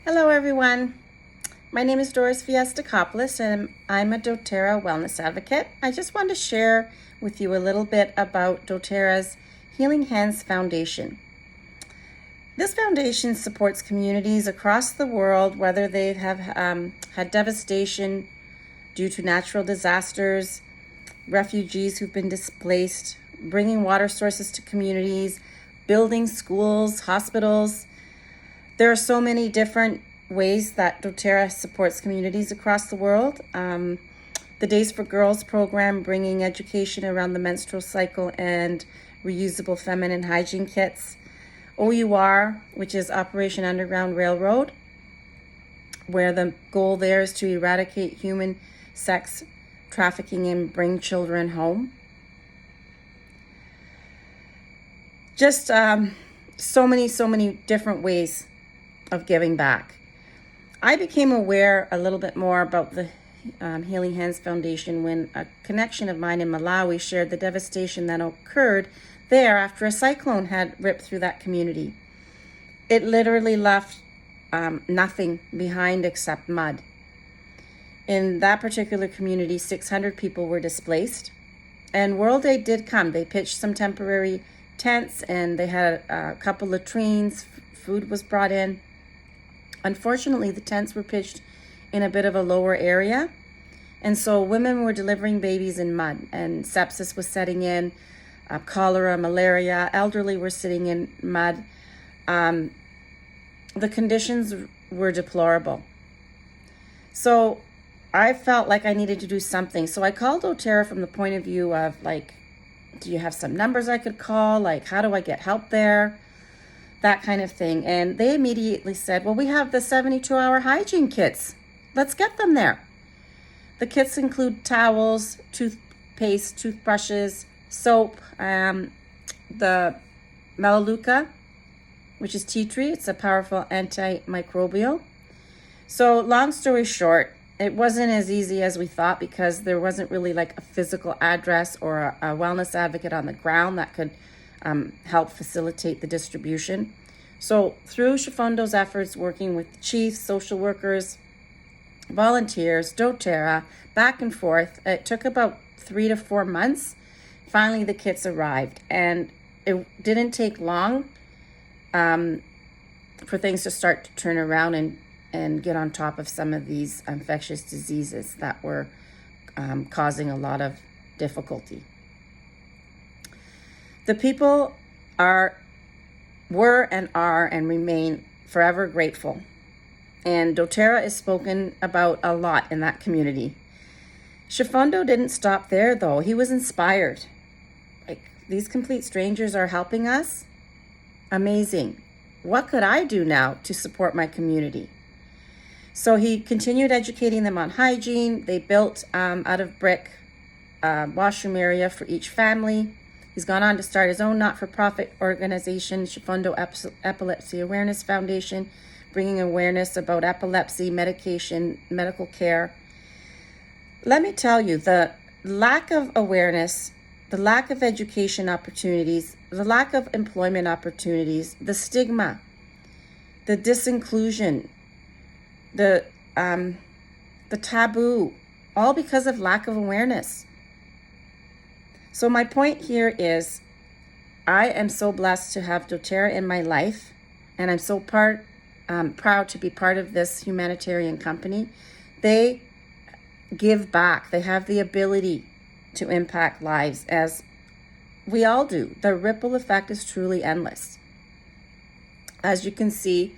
Hello everyone, my name is Doris Fiesta-Coppolis and I'm a doTERRA wellness advocate. I just want to share with you a little bit about doTERRA's Healing Hands Foundation. This foundation supports communities across the world, whether they have had devastation due to natural disasters, refugees who've been displaced, bringing water sources to communities, building schools, hospitals. There are so many different ways that doTERRA supports communities across the world. The Days for Girls program, bringing education around the menstrual cycle and reusable feminine hygiene kits. OUR, which is Operation Underground Railroad, where the goal there is to eradicate human sex trafficking and bring children home. Just so many different ways of giving back. I became aware a little bit more about the Healing Hands Foundation when a connection of mine in Malawi shared the devastation that occurred there after a cyclone had ripped through that community. It literally left nothing behind except mud. In that particular community, 600 people were displaced, and World Aid did come. They pitched some temporary tents and they had a couple latrines. Food was brought in. Unfortunately, the tents were pitched in a bit of a lower area, and so women were delivering babies in mud, and sepsis was setting in, cholera, malaria, elderly were sitting in mud. The conditions were deplorable. So I felt like I needed to do something. So I called doTERRA from the point of view of, like, do you have some numbers I could call? Like, how do I get help there? That kind of thing. And they immediately said, well, we have the 72-hour hygiene kits. Let's get them there. The kits include towels, toothpaste, toothbrushes, soap, the Melaleuca, which is tea tree. It's a powerful antimicrobial. So long story short, it wasn't as easy as we thought because there wasn't really like a physical address or a wellness advocate on the ground that could help facilitate the distribution. So through Shifundo's efforts, working with chiefs, social workers, volunteers, doTERRA, back and forth, it took about 3 to 4 months. Finally, the kits arrived, and it didn't take long for things to start to turn around and get on top of some of these infectious diseases that were causing a lot of difficulty. The people were and are and remain forever grateful. And doTERRA is spoken about a lot in that community. Shifundo didn't stop there though. He was inspired. Like, these complete strangers are helping us? Amazing. What could I do now to support my community? So he continued educating them on hygiene. They built out of brick washroom area for each family. He's gone on to start his own not-for-profit organization, Shifundo Epilepsy Awareness Foundation, bringing awareness about epilepsy, medication, medical care. Let me tell you, the lack of awareness, the lack of education opportunities, the lack of employment opportunities, the stigma, the disinclusion, the taboo, all because of lack of awareness. So my point here is, I am so blessed to have doTERRA in my life, and I'm so proud to be part of this humanitarian company. They give back. They have the ability to impact lives, as we all do. The ripple effect is truly endless, as you can see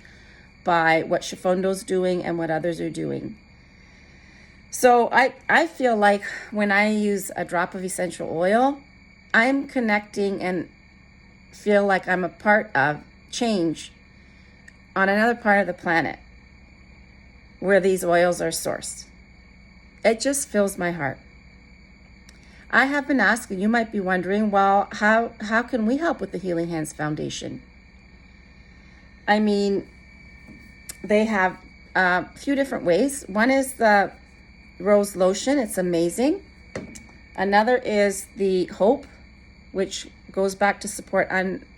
by what Shifundo's doing and what others are doing. So I feel like when I use a drop of essential oil, I'm connecting and feel like I'm a part of change on another part of the planet where these oils are sourced. It just fills my heart. I have been asking, you might be wondering, well, how can we help with the Healing Hands Foundation? I mean, they have a few different ways. One is the rose lotion. It's amazing. Another is the Hope, which goes back to support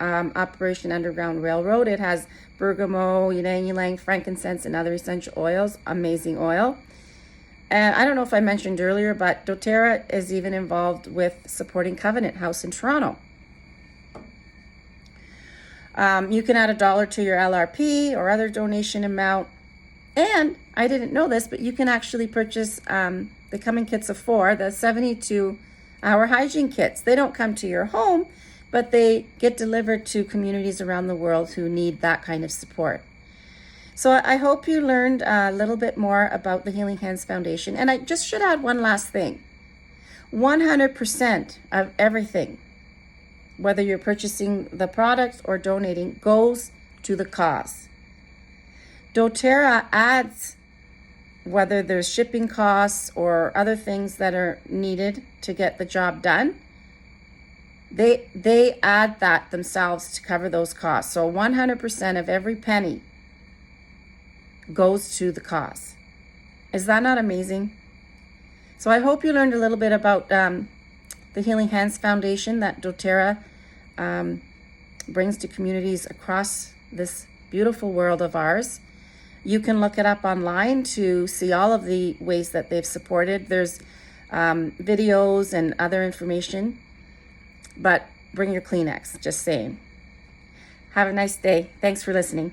Operation Underground Railroad. It has bergamot, ylang ylang, frankincense, and other essential oils. Amazing oil. And I don't know if I mentioned earlier, but doTERRA is even involved with supporting Covenant House in Toronto. You can add $1 to your LRP or other donation amount. And I didn't know this, but you can actually purchase the Come in Kits of 4, the 72-hour hygiene kits. They don't come to your home, but they get delivered to communities around the world who need that kind of support. So I hope you learned a little bit more about the Healing Hands Foundation. And I just should add one last thing. 100% of everything, whether you're purchasing the product or donating, goes to the cause. doTERRA adds, whether there's shipping costs or other things that are needed to get the job done, they add that themselves to cover those costs. So 100% of every penny goes to the cause. Is that not amazing? So I hope you learned a little bit about the Healing Hands Foundation that doTERRA brings to communities across this beautiful world of ours. You can look it up online to see all of the ways that they've supported. There's videos and other information, but bring your Kleenex, just saying. Have a nice day. Thanks for listening.